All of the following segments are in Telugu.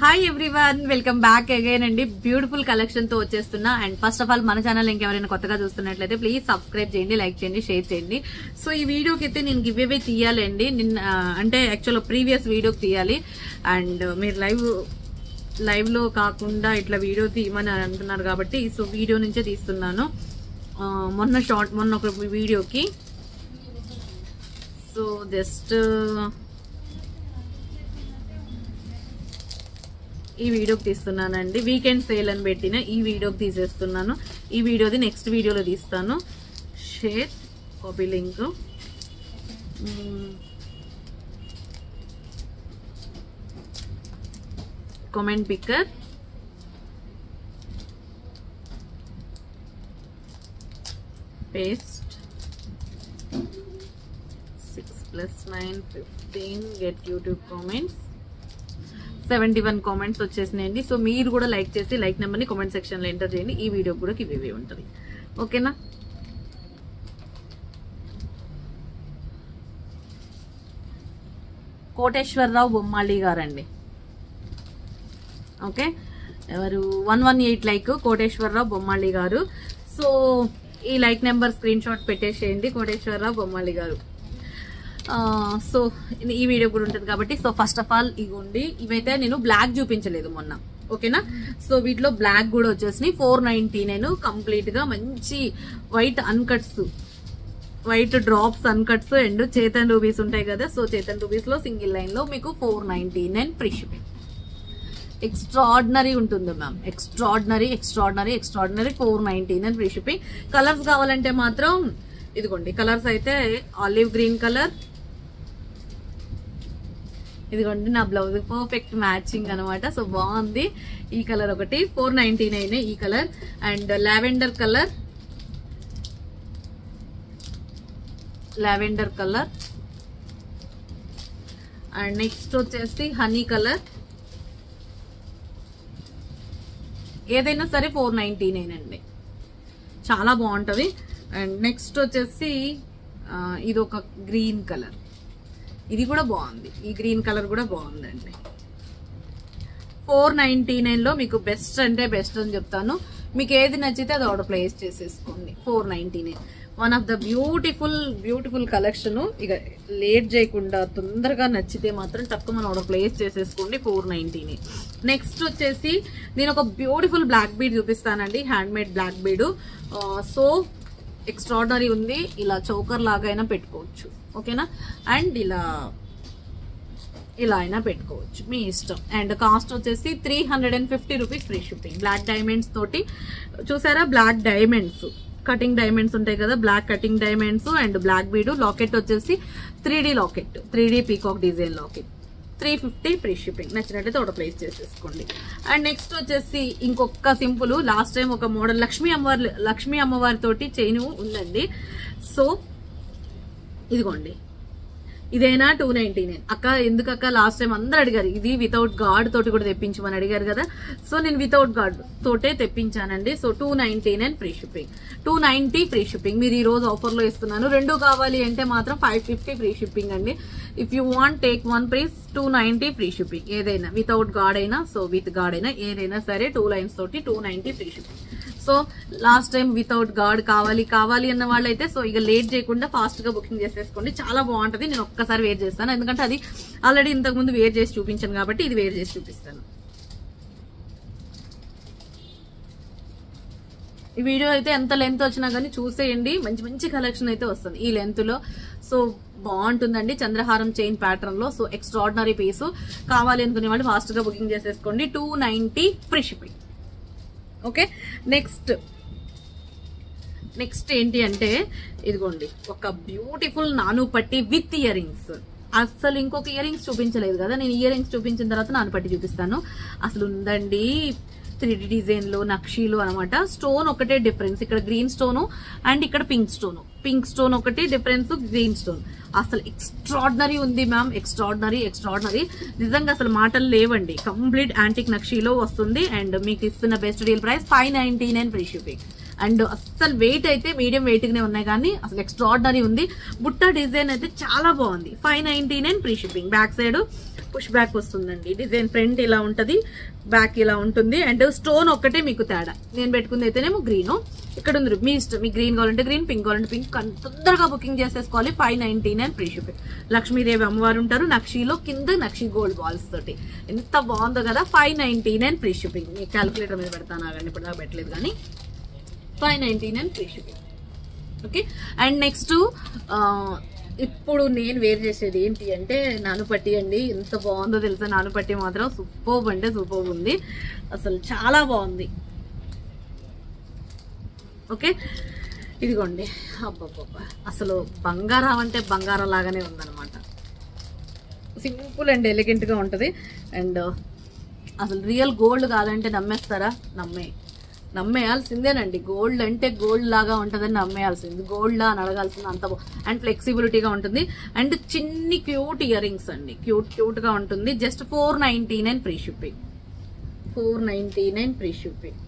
Hi everyone, welcome back again అండి. బ్యూటిఫుల్ కలెక్షన్ తో వచ్చేస్తున్నా. అండ్ ఫస్ట్ ఆఫ్ ఆల్ మన ఛానల్ ఇంకెవరైనా కొత్తగా చూస్తున్నట్లయితే ప్లీజ్ సబ్స్క్రైబ్ చేయండి, లైక్ చేయండి, షేర్ చేయండి. సో ఈ వీడియోకి అయితే నేను గివ్ అవే తీయాలండి. అంటే యాక్చువల్ ప్రీవియస్ వీడియోకి తీయాలి. అండ్ మీరు లైవ్ లో కాకుండా ఇట్లా వీడియో తీయమని అంటున్నారు కాబట్టి సో వీడియో నుంచే తీస్తున్నాను. మొన్న ఒక వీడియోకి సో జస్ట్ ఈ వీడియోకి తీస్తున్నానండి. వీకెండ్ సేల్ అని పెట్టిన ఈ వీడియోకి తీసేస్తున్నాను. ఈ వీడియోది నెక్స్ట్ వీడియోలో తీస్తాను. Share, copy link, comment picker, paste, 6 + 9 15 get YouTube comments. 71 comments వచ్చేసినాయండి. సో మీరు కూడా లైక్ చేసి లైక్ నెంబర్ని కామెంట్ సెక్షన్లో ఎంటర్ చేయండి. ఈ వీడియో కూడా గివ్ అవే ఉంటుంది. ఓకేనా? కోటేశ్వరరావు బొమ్మాళి గారండి. ఓకే, ఎవరు 118 లైక్ కోటేశ్వరరావు బొమ్మాళి గారు. సో ఈ లైక్ నెంబర్ స్క్రీన్ షాట్ పెట్టేసేయండి కోటేశ్వరరావు బొమ్మాళి గారు. సో ఈ వీడియో కూడా ఉంటుంది కాబట్టి సో ఫస్ట్ ఆఫ్ ఆల్ ఇవ్వండి. ఇవైతే నేను బ్లాక్ చూపించలేదు మొన్న, ఓకేనా? సో వీటిలో బ్లాక్ కూడా వచ్చేసి 499 కంప్లీట్ గా మంచి white అన్కట్స్, white drops అన్కట్స్ and Chetan rubies ఉంటాయి కదా. సో చేతన్ రూబీస్ లో సింగిల్ లైన్ లో మీకు 499 ఫ్రీ షిప్పింగ్. ఎక్స్ట్రాడినరీ ఉంటుంది ma'am, extraordinary 499 free shipping. Colours కావాలంటే మాత్రం ఇదిగోండి. కలర్స్ అయితే ఆలివ్ గ్రీన్ కలర్, ఇదిగోండి నా బ్లౌజ్ పర్ఫెక్ట్ మ్యాచింగ్ అనమాట. సో బాగుంది. ఈ కలర్ ఒకటి 499 ఈ colour. And lavender colour and next వచ్చేసి హనీ కలర్. ఏదైనా సరే 499 అండి, చాలా బాగుంటది. అండ్ నెక్స్ట్ వచ్చేసి ఇది ఒక గ్రీన్ కలర్, ఇది కూడా బాగుంది. ఈ గ్రీన్ కలర్ కూడా బాగుందండి. 499 లో మీకు బెస్ట్ అంటే బెస్ట్ అని చెప్తాను. మీకు ఏది నచ్చితే అది ఆర్డర్ ప్లేస్ చేసేసుకోండి. 499 one of the beautiful collection. ఇక లేట్ చేయకుండా తొందరగా నచ్చితే మాత్రం తక్కువ మన ఆర్డర్ ప్లేస్ చేసేసుకోండి. 499. నెక్స్ట్ వచ్చేసి నేను ఒక బ్యూటిఫుల్ బ్లాక్ బీడ్ చూపిస్తానండి, handmade black bead. So extraordinary ఉంది. ఇలా చౌకర్ లాగా అయినా పెట్టుకోవచ్చు, ఓకేనా? అండ్ ఇలా అయినా పెట్టుకోవచ్చు, మీ ఇష్టం. అండ్ కాస్ట్ వచ్చేసి 350 rupees free shipping. Black diamonds తోటి చూసారా, బ్లాక్ డైమండ్స్ కటింగ్ డైమండ్స్ ఉంటాయి కదా, black cutting diamonds and black bead. Locket వచ్చేసి 3D locket, 3D peacock design locket. 350 free shipping. నచ్చినట్లయితే ఆర్డర్ ప్లేస్ చేసేసుకోండి. అండ్ నెక్స్ట్ వచ్చేసి ఇంకొక సింపుల్, లాస్ట్ టైం ఒక మోడల్ లక్ష్మీ అమ్మవారి తోటి చైన్ ఉందండి. సో ఇదిగోండి, ఇదైనా 299. అక్క ఎందుకక్క లాస్ట్ టైం అందరు అడిగారు ఇది వితౌట్ గార్డ్ తోటి కూడా తెప్పించమని అడిగారు కదా. సో నేను వితౌట్ గార్డ్ తోటే తెప్పించానండి. So 299 free shipping, 290 free shipping. మీరు ఈ రోజు ఆఫర్ లో ఇస్తున్నాను. రెండు కావాలి అంటే మాత్రం 550 ఫ్రీ షిప్పింగ్ అండి. If you want take one price 290 free shipping. ఏదైనా వితౌట్ గార్డ్ అయినా సో విత్ గార్డ్ అయినా ఏదైనా సరే 2 లైన్స్ తోటి 290 free shipping. So last time without gourd కావాలి అన్న వాళ్ళైతే సో ఇక లేట్ చేయకుండా ఫాస్ట్ గా బుకింగ్ చేసేసుకోండి. చాలా బాగుంటది. నేను ఒక్కసారి వేర్ చేస్తాను, ఎందుకంటే అది ఆల్రెడీ ఇంతకు ముందు వేర్ చేసి చూపించాను కాబట్టి ఇది వేర్ చేసి చూపిస్తాను. ఈ వీడియో అయితే ఎంత లెంత్ వచ్చినా కానీ చూసేయండి, మంచి కలెక్షన్ అయితే వస్తుంది ఈ లెంత్ లో. సో బాగుంటుందండి, చంద్రహారం చైన్ ప్యాటర్న్ లో. So extraordinary piece. కావాలి అనుకునే వాళ్ళు ఫాస్ట్ గా బుకింగ్ చేసేసుకోండి. 290 ఫ్రీ షిప్పింగ్. ఓకే, నెక్స్ట్ ఏంటి అంటే ఇదిగోండి ఒక బ్యూటిఫుల్ నాను పట్టి విత్ ఇయర్ రింగ్స్. అసలు ఇంకొక ఇయర్ రింగ్స్ చూపించలేదు కదా, నేను ఇయర్ రింగ్స్ చూపించిన తర్వాత నాను పట్టి చూపిస్తాను. అసలు ఉందండి 3D డిజైన్ లో నక్షీలు అనమాట. స్టోన్ ఒకటే డిఫరెన్స్, ఇక్కడ గ్రీన్ స్టోన్ అండ్ ఇక్కడ పింక్ స్టోన్ ఒకటి డిఫరెన్స్, గ్రీన్ స్టోన్. అసలు ఎక్స్ట్రాడినరీ ఉంది మ్యామ్, ఎక్స్ట్రాడినరీ. నిజంగా అసలు మాటలు లేవండి. కంప్లీట్ యాంటిక్ నక్షీలో వస్తుంది. అండ్ మీకు ఇస్తున్న best deal price 599 free shipping. And అస్సలు వెయిట్ అయితే మీడియం వెయిట్ గానే ఉన్నాయి, కానీ అసలు ఎక్స్ట్రాడినరీ ఉంది. బుట్ట డిజైన్ అయితే చాలా బాగుంది. 599 free shipping. Back side push back వస్తుందండి. డిజైన్ ఫ్రంట్ ఇలా ఉంటది, బ్యాక్ ఇలా ఉంటుంది. అండ్ స్టోన్ ఒక్కటే మీకు తేడా. నేను పెట్టుకుంది అయితేనేమో గ్రీన్, ఇక్కడ ఉంది మీ ఇష్టం. మీకు గ్రీన్ కావాలంటే గ్రీన్, పింక్ కావాలంటే పింక్. తొందరగా బుకింగ్ చేసేసుకోవాలి. 599 ఫ్రీ షిప్పింగ్. లక్ష్మీదేవి అమ్మవారు ఉంటారు నక్షిలో, కింద నక్షి గోల్డ్ బాల్స్ తోటి. ఎంత బాగుందో కదా. 599 ఫ్రీ షిప్పింగ్. మీకు క్యాలిక్యులేటర్ మీద పెడతాను ఆగండి, ఇప్పుడు దాకా పెట్టలేదు కానీ 599 free shipping. Okay. And next ఇప్పుడు నేను వేర్ చేసేది ఏంటి అంటే నానుపట్టి అండి. ఎంత బాగుందో తెలుసా, నానుపట్టి మాత్రం సూపర్బ్ అంటే సూపర్బ్ ఉంది, అసలు చాలా బాగుంది. ఓకే, ఇదిగోండి. అబ్బబ్బబ్బా, అసలు బంగారం అంటే బంగారం లాగానే ఉందన్నమాట. సింపుల్ అండ్ ఎలిగెంట్ గా ఉంటది. అండ్ అసలు రియల్ గోల్డ్ కాదంటే నమ్మేస్తారా? నమ్మేయాల్సిందేనండి. గోల్డ్ అంటే గోల్డ్ లాగా ఉంటుందని నమ్మేయాల్సింది. గోల్డ్ లా అని అడగాల్సింది, అంత అండ్ ఫ్లెక్సిబిలిటీగా ఉంటుంది. అండ్ చిన్ని క్యూట్ ఇయర్ రింగ్స్ అండి, క్యూట్ గా ఉంటుంది. Just 499 free shipping. 499 free shipping.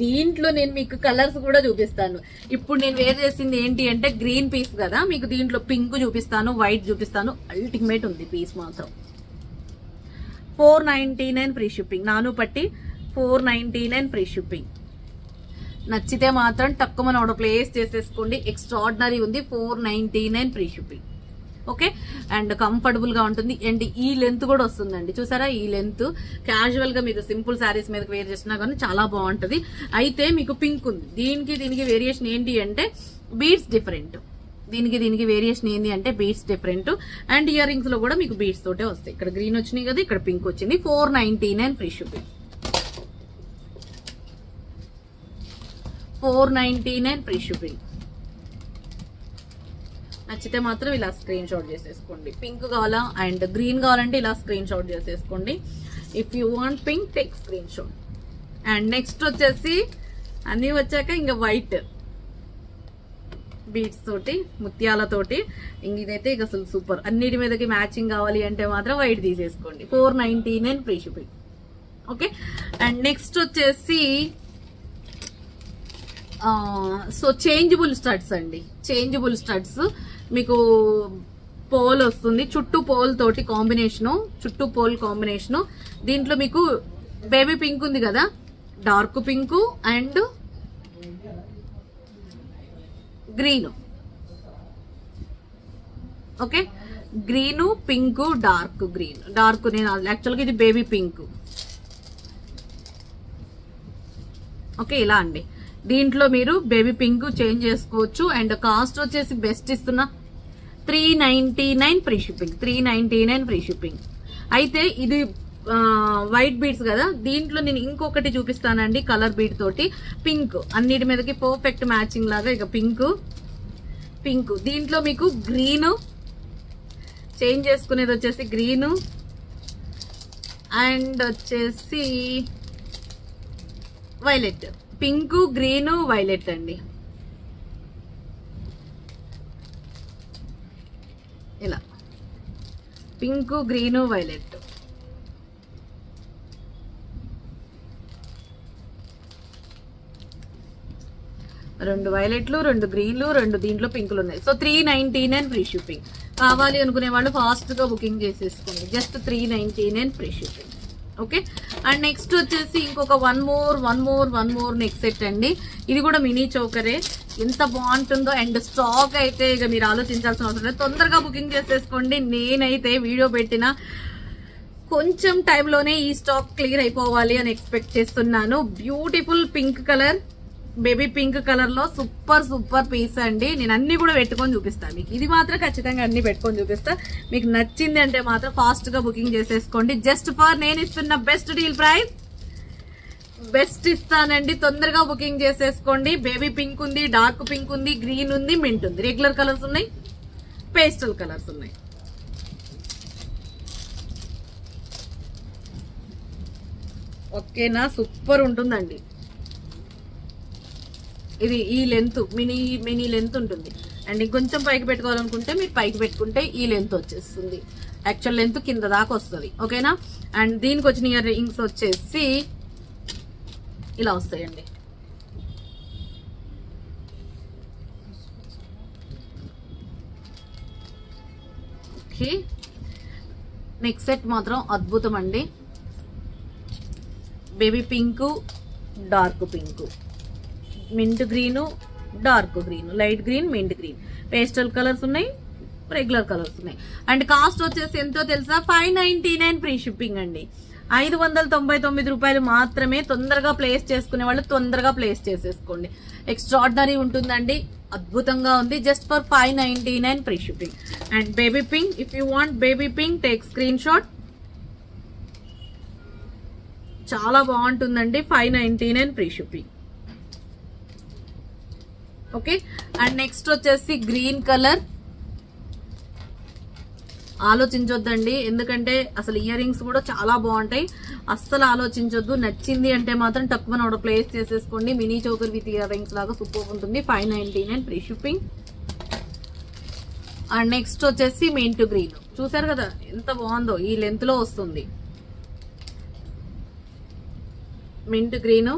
దీంట్లో నేను మీకు కలర్స్ కూడా చూపిస్తాను. ఇప్పుడు నేను వేర్ చేసింది ఏంటి అంటే గ్రీన్ పీస్ కదా, మీకు దీంట్లో పింక్ చూపిస్తాను, వైట్ చూపిస్తాను. అల్టిమేట్ ఉంది పీస్ మాత్రం. 499 ఫ్రీ షిప్పింగ్. నానుపట్టి 499 free shipping. నచ్చితే మాత్రం తక్కువ మనం ఆర్డర్ ప్లేస్ చేసేసుకోండి. ఎక్స్ట్రాడినరీ ఉంది. 499 free shipping. Okay. And comfortable గా ఉంటుంది. అండ్ ఈ లెంత్ కూడా వస్తుందండి, చూసారా? ఈ లెంత్ క్యాజువల్ గా మీరు సింపుల్ శారీస్ మీదకి వేర్ చేసినా కానీ చాలా బాగుంటది. అయితే మీకు పింక్ ఉంది. దీనికి వేరియేషన్ ఏంటి అంటే బీడ్స్ డిఫరెంట్. దీనికి వేరియేషన్ ఏంటి అంటే beads different. And ear rings లో కూడా మీకు బీడ్స్ తోటే వస్తాయి. ఇక్కడ గ్రీన్ వచ్చినాయి కదా, ఇక్కడ పింక్ వచ్చింది. 499 ఫ్రీ షిప్పింగ్. 499 free shipping. నచ్చితే మాత్రం ఇలా స్క్రీన్ షాట్ చేసేసుకోండి. పింక్ కావాలా అండ్ గ్రీన్ కావాలంటే ఇలా స్క్రీన్ షాట్ చేసేసుకోండి. If you want pink take screen shot. And next వచ్చేసి అన్ని వచ్చాక ఇంకా వైట్ బీడ్స్ తోటి, ముత్యాలతోటి. ఇదైతే ఇక అసలు సూపర్. అన్నిటి మీదకి మ్యాచింగ్ కావాలి అంటే మాత్రం వైట్ తీసేసుకోండి. 499 free shipping. Okay. And next వచ్చేసి సో చేంజబుల్ స్టడ్స్ అండి. చేంజబుల్ స్టడ్స్ మీకు పోల్ వస్తుంది, చుట్టూ పోల్ తోటి కాంబినేషను, చుట్టూ పోల్ కాంబినేషను. దీంట్లో మీకు బేబీ పింక్ ఉంది కదా, dark pink and green. Okay, green, pink, dark green. Dark నేను యాక్చువల్గా ఇది బేబీ పింక్. ఓకే, ఇలా అండి. దీంట్లో మీరు బేబీ పింక్ చేంజ్ చేసుకోవచ్చు. అండ్ కాస్ట్ వచ్చేసి బెస్ట్ ఇస్తున్నా 399 ఫ్రీ షిప్పింగ్. 399 free shipping. అయితే ఇది వైట్ బీడ్స్ కదా, దీంట్లో నేను ఇంకొకటి చూపిస్తానండి కలర్ బీడ్ తోటి. పింక్ అన్నిటి మీదకి పర్ఫెక్ట్ మ్యాచింగ్ లాగా. ఇక పింక్ దీంట్లో మీకు గ్రీన్ చేంజ్ చేసుకునేది వచ్చేసి గ్రీన్ అండ్ వచ్చేసి వైలెట్. పింక్, గ్రీన్, వైలెట్ అండి. ఇలా పింక్, గ్రీన్, వైలెట్. రెండు వైలెట్లు, రెండు గ్రీన్లు, రెండు దీంట్లో పింకులు ఉన్నాయి. So 399 free shipping. కావాలి అనుకునే వాళ్ళు ఫాస్ట్ గా బుకింగ్ చేసేసుకోండి. Just 399 free shipping. Okay. And next వచ్చేసి ఇంకొక వన్ మోర్ నెక్స్ట్ సెట్ అండి. ఇది కూడా మినీ చౌకరే. ఎంత బాగుంటుందో. అండ్ స్టాక్ అయితే ఇక మీరు ఆలోచించాల్సిన అవసరం లేదు, తొందరగా బుకింగ్ చేసేసుకోండి. నేనైతే వీడియో పెట్టిన కొంచెం టైంలోనే ఈ స్టాక్ క్లియర్ అయిపోవాలి అని ఎక్స్పెక్ట్ చేస్తున్నాను. Beautiful pink colour, baby pink colour లో సూపర్ పీస్ అండి. నేను అన్ని కూడా పెట్టుకొని చూపిస్తాను మీకు. ఇది మాత్రం ఖచ్చితంగా అన్ని పెట్టుకొని చూపిస్తా. మీకు నచ్చింది అంటే మాత్రం ఫాస్ట్ గా బుకింగ్ చేసేసుకోండి. జస్ట్ ఫర్ నేను ఇస్తున్న బెస్ట్ డీల్ ప్రైస్ బెస్ట్ ఇస్తానండి. తొందరగా బుకింగ్ చేసేసుకోండి. బేబీ పింక్ ఉంది, డార్క్ పింక్ ఉంది, గ్రీన్ ఉంది, మింట్ ఉంది. రెగ్యులర్ కలర్స్ ఉన్నాయి, పేస్టల్ కలర్స్ ఉన్నాయి. ఓకేనా? సూపర్ ఉంటుందండి. ఇది ఈ లెంత్ మినీ లెంత్ ఉంటుంది. అండ్ ఇంకొంచెం పైకి పెట్టుకోవాలనుకుంటే మీరు పైకి పెట్టుకుంటే ఈ లెంత్ వచ్చేస్తుంది. యాక్చువల్ లెంత్ కింద దాకా వస్తుంది. ఓకేనా? అండ్ దీనికి వచ్చిన ఇయర్ రింగ్స్ వచ్చేసి ఇలా వస్తాయండి. ఓకే, నెక్స్ట్ సెట్ మాత్రం అద్భుతం అండి. Baby pink, dark pink, mint green, dark green, light green, mint green, pastel colours ఉన్నాయి, రెగ్యులర్ కలర్స్ ఉన్నాయి. అండ్ కాస్ట్ వచ్చేసి ఎంతో తెలుసా? 599 ఫ్రీ షిప్పింగ్ అండి. 599 రూపాయలు మాత్రమే. తొందరగా ప్లేస్ చేసుకునే వాళ్ళు తొందరగా ప్లేస్ చేసేసుకోండి. ఎక్స్ట్రాడినరీ ఉంటుందండి, అద్భుతంగా ఉంది. Just for 599 free shipping. And baby pink, if you want baby pink take screen shot. చాలా బాగుంటుందండి. 599 free shipping. Okay, and next వచ్చేసి గ్రీన్ కలర్. ఆలోచించొద్దండి, ఎందుకంటే అసలు ఇయర్ రింగ్స్ కూడా చాలా బాగుంటాయి. అస్సలు ఆలోచించొద్దు. నచ్చింది అంటే మాత్రం తక్కువ ఆర్డర్ ప్లేస్ చేసేసుకోండి. Mini choker with ear rings లాగా సూపర్ ఉంటుంది. 599 ఫ్రీ షిప్పింగ్. అండ్ నెక్స్ట్ వచ్చేసి మింట్ గ్రీన్. చూసారు కదా ఎంత బాగుందో, ఈ లెంత్ లో వస్తుంది. Mint green,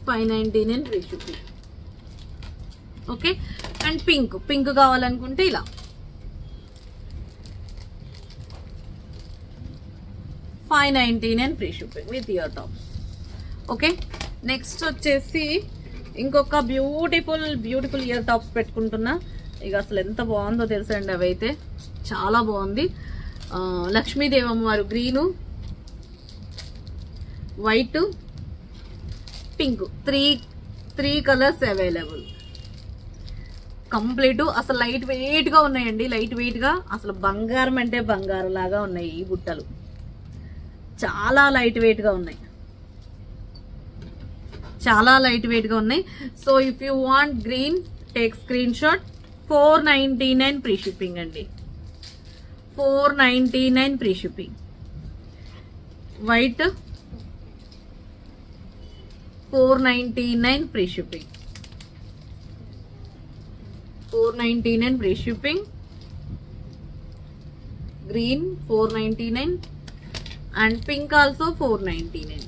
$599 free shipping. Okay, and pink, pink కావాలనుకుంటే ఇలా $599 free shipping with ear top. Okay, next వచ్చేసి ఇంకొక బ్యూటిఫుల్ బ్యూటిఫుల్ ఇయర్ టాప్స్ పెట్టుకుంటున్నా. ఇక అసలు ఎంత బాగుందో తెలుసా అండి, అవైతే చాలా బాగుంది. లక్ష్మీదేవి అమ్మవారు green, white, pink, three colours available. Complete అసలు లైట్ వెయిట్ గా ఉన్నాయండి. లైట్ వెయిట్ గా అసలు బంగారం అంటే బంగారం లాగా ఉన్నాయి. ఈ బుట్టలు చాలా లైట్ వెయిట్ గా ఉన్నాయి, చాలా లైట్ వెయిట్ గా ఉన్నాయి. So if you want green take screenshot. 499 free shipping అండి. 499 free shipping. White 499 free shipping. 499 free shipping. Green 499 and pink also 499.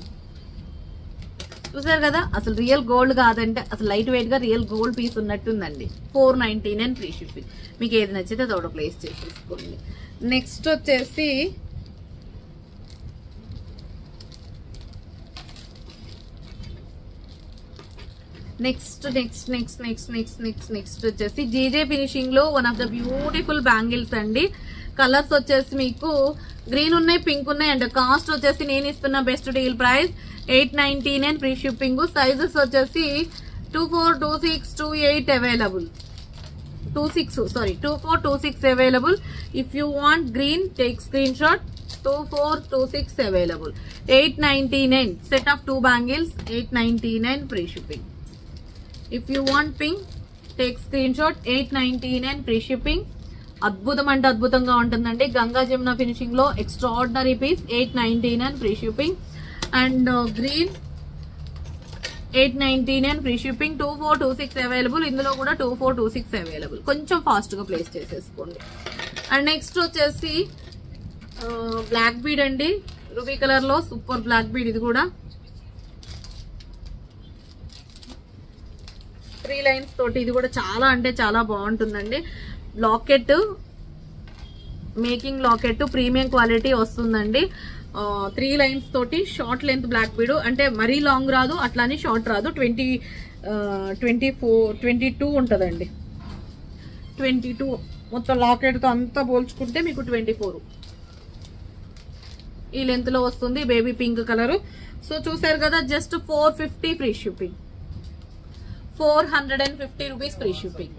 చూసారు కదా, అసలు రియల్ గోల్డ్ కాదంటే అసలు లైట్ వెయిట్ గా రియల్ గోల్డ్ పీస్ ఉన్నట్టుందండి. 499 ఫ్రీ షిప్పింగ్. మీకు ఏది నచ్చితే అది ఒకటి ప్లేస్ చేసేసుకోండి. నెక్స్ట్ వచ్చేసి నెక్స్ట్ వచ్చేసి జేజే ఫినిషింగ్ లో one of the beautiful bangles అండి. కలర్స్ వచ్చేసి మీకు గ్రీన్ ఉన్నాయి, పింక్ ఉన్నాయి. అండ్ కాస్ట్ వచ్చేసి నేను ఇస్తున్న best deal price 899 free shipping. Sizes వచ్చేసి 24, 26, 28 available. 24, 26 available. If you want green take screenshot. 24, 26 available. 899 set of 2 bangles. 899 free shipping. If you want pink take screenshot. 899 free shipping. అద్భుతం అంటే అద్భుతంగా ఉంటుందండి. గంగా జమున ఫినిషింగ్ లో extraordinary piece. 899 free shipping. And green 899 free shipping. 24, 26 available. ఇందులో కూడా 24, 26 అవైలబుల్. కొంచెం ఫాస్ట్ గా ప్లేస్ చేసేసుకోండి. అండ్ నెక్స్ట్ వచ్చేసి బ్లాక్ బీడ్ అండి, రూబీ కలర్ లో సూపర్ బ్లాక్ బీడ్. ఇది కూడా 3 లైన్స్ తోటి. ఇది కూడా చాలా అంటే చాలా బాగుంటుందండి. Locket, making locket, premium quality వస్తుందండి. 3 లైన్స్ తోటి షార్ట్ లెంత్ బ్లాక్ బీడ్. అంటే మరీ లాంగ్ రాదు, అట్లానే షార్ట్ రాదు. 22 ఉంటుందండి. 22 మొత్తం లాకెట్ తో అంతా పోల్చుకుంటే మీకు 24 ఈ లెంత్ లో వస్తుంది. Baby pink colour. సో చూసారు కదా, just 450 free shipping. 450 rupees free shipping.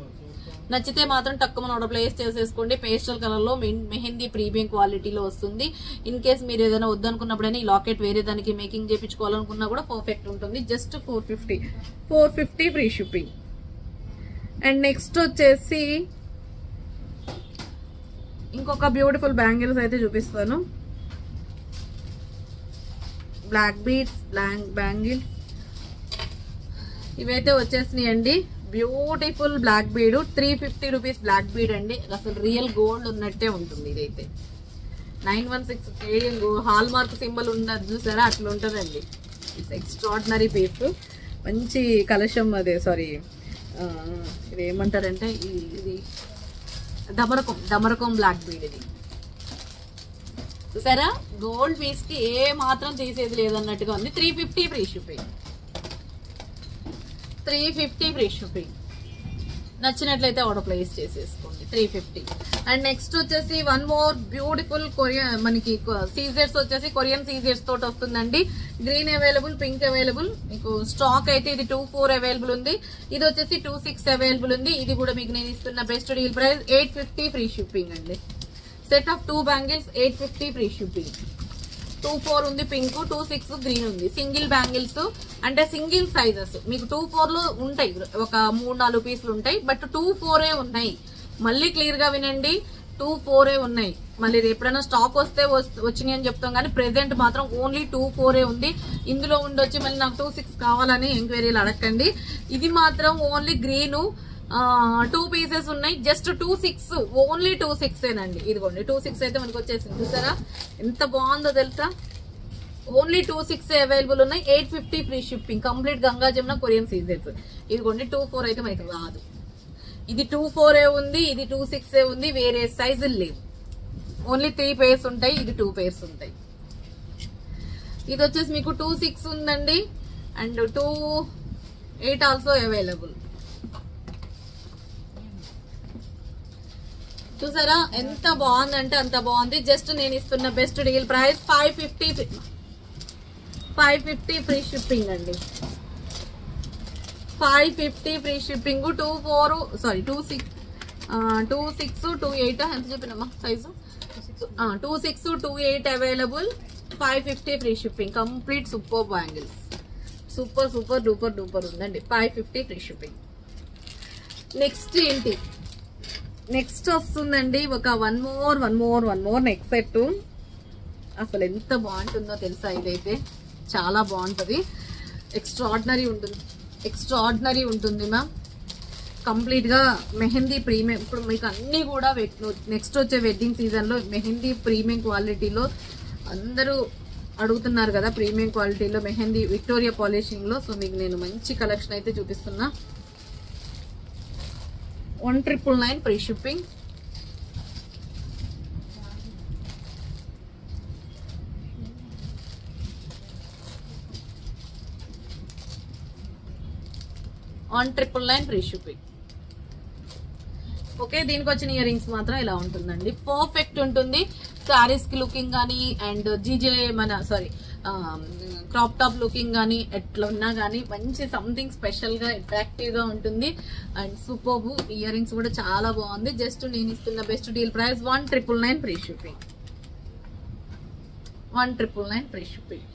నచ్చితే మాత్రం తక్కువ ఆర్డర్ ప్లేస్ చేసేసుకోండి. పేస్టల్ కలర్ లో మెహందీ ప్రీమియం క్వాలిటీలో వస్తుంది. ఇన్ కేస్ మీరు ఏదైనా వద్దనుకున్నప్పుడైనా ఈ లాకెట్ వేరే దానికి మేకింగ్ చేయించుకోవాలనుకున్నా కూడా పర్ఫెక్ట్ ఉంటుంది. Just 450 free shipping. And next వచ్చేసి ఇంకొక బ్యూటిఫుల్ బ్యాంగిల్స్ అయితే చూపిస్తాను. బ్లాక్ బీడ్స్ బ్యాంగిల్స్ ఇవైతే వచ్చేసినాయి అండి. Beautiful black bead. 350 rupees black bead అండి. అసలు రియల్ గోల్డ్ ఉన్నట్టే ఉంటుంది. ఇదైతే 916 కేడింగ్ హాల్ మార్క్ సింబల్ ఉన్నది చూసారా, అట్లా ఉంటుందండి. It's extraordinary piece. మంచి కలశం, అదే సారీ ఇది ఏమంటారంటే ఇది దమరకం బ్లాక్ బీడ్. ఇది చూసారా, గోల్డ్ పీస్ కి ఏ మాత్రం తీసేది లేదన్నట్టుగా ఉంది. 350 ఫ్రీ షిప్పింగ్. 350 free shipping. నచ్చినట్లయితే ఆర్డర్ ప్లేస్ చేసేసుకోండి. 350. అండ్ నెక్స్ట్ వచ్చేసి వన్ మోర్ బ్యూటిఫుల్ కొరియన్, మనకి సీజర్స్ వచ్చేసి కొరియన్ సీజర్స్ తోటి వస్తుందండి. Green available, pink available. మీకు స్టాక్ అయితే ఇది 24 అవైలబుల్ ఉంది. ఇది వచ్చేసి 26 అవైలబుల్ ఉంది. ఇది కూడా మీకు నేను ఇస్తున్న best deal price 850 free shipping అండి. Set of 2 bangles 850 free shipping. 24 ఉంది పింక్, 26 గ్రీన్ ఉంది. సింగిల్ బ్యాంగిల్స్ అంటే సింగిల్ సైజెస్ మీకు 24 లో ఉంటాయి, ఒక 3-4 పీసులు ఉంటాయి. బట్ 24 ఉన్నాయి. మళ్ళీ క్లియర్ గా వినండి, 24 ఉన్నాయి. మళ్ళీ ఎప్పుడైనా స్టాక్ వస్తే వచ్చినాయి అని చెప్తాం, కానీ ప్రెసెంట్ మాత్రం ఓన్లీ 24 ఉంది. ఇందులో ఉండొచ్చి మళ్ళీ నాకు 26 కావాలని ఎంక్వైరీలు అడగండి. ఇది మాత్రం ఓన్లీ గ్రీను 2 పీసెస్ ఉన్నాయి. జస్ట్ 26, ఓన్లీ 26 ఏనండి. ఇదిగోండి 26 అయితే మనకు వచ్చేసింది. చూసారా ఎంత బాగుందో తెలుసా. ఓన్లీ 26 అవైలబుల్ ఉన్నాయి. 850 free shipping. Complete Ganga Jamuna Korean సీజర్స్. ఇదిగోండి 24 అయితే మనకి రాదు. ఇది 24 ఉంది, ఇది 26 ఉంది. వేరే సైజులు లేవు. ఓన్లీ 3 పేర్స్ ఉంటాయి. ఇది 2 పేర్స్ ఉంటాయి. ఇది వచ్చేసి మీకు 26 ఉందండి. And 28 also available. చూసారా ఎంత బాగుందంటే అంత బాగుంది. జస్ట్ నేను ఇస్తున్న best deal price 550 free shipping అండి. 550 ఫ్రీ షిప్పింగ్. 26 28 ఎంత చెప్పినమ్మా size? 26 28 available. 550 free shipping. Complete super bangles. Super super duper duper ఉందండి. 550 ఫ్రీ షిప్పింగ్. నెక్స్ట్ ఏంటి? నెక్స్ట్ వస్తుందండి ఒక వన్ మోర్ నెక్ సెట్. అసలు ఎంత బాగుంటుందో తెలుసా. ఇదైతే చాలా బాగుంటుంది. ఎక్స్ట్రాడినరీ ఉంటుంది మ్యామ్. కంప్లీట్ గా మెహందీ ప్రీమియం. ఇప్పుడు మీకు అన్ని కూడా నెక్స్ట్ వచ్చే వెడ్డింగ్ సీజన్ లో మెహందీ ప్రీమియం క్వాలిటీలో అందరూ అడుగుతున్నారు కదా, ప్రీమియం క్వాలిటీలో మెహందీ విక్టోరియా పాలిషింగ్ లో. సో మీకు నేను మంచి కలెక్షన్ అయితే చూపిస్తున్నా. 1999 free shipping. Free shipping. Okay, దీనికి వచ్చిన ఇయర్ రింగ్స్ మాత్రం ఇలా ఉంటుందండి. పర్ఫెక్ట్ ఉంటుంది. శారీస్ కి లుకింగ్ కానీ అండ్ క్రాప్ టాప్ లుకింగ్ కానీ ఎట్లా ఉన్నా కానీ మంచి సంథింగ్ స్పెషల్ గా అట్రాక్టివ్ గా ఉంటుంది. And super. ఇయర్ రింగ్స్ కూడా చాలా బాగుంది. జస్ట్ నేను ఇస్తున్న best deal price 1999 free shipping. 1999 free shipping.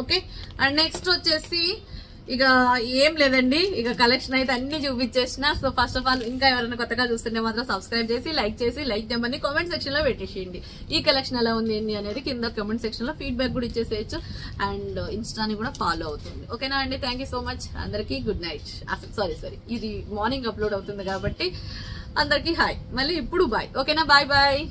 Okay, and next వచ్చేసి ఇక ఏం లేదండి, ఇక కలెక్షన్ అయితే అన్ని చూపించేసిన. సో ఫస్ట్ ఆఫ్ ఆల్ ఇంకా ఎవరైనా కొత్తగా చూస్తుంటే మాత్రం సబ్స్క్రైబ్ చేసి లైక్ నెంబర్ని కామెంట్ సెక్షన్ లో పెట్టేసేయండి. ఈ కలెక్షన్ ఎలా ఉంది ఏంటి అనేది కింద కామెంట్ సెక్షన్ లో ఫీడ్బ్యాక్ కూడా ఇచ్చేసేయచ్చు. అండ్ ఇన్స్టాని కూడా ఫాలో అవుతుంది. ఓకేనా అండి? Thank you so much. అందరికీ గుడ్ నైట్. సారీ ఇది మార్నింగ్ అప్లోడ్ అవుతుంది కాబట్టి అందరికీ హాయ్. మళ్ళీ ఇప్పుడు బాయ్. ఓకేనా? బాయ్.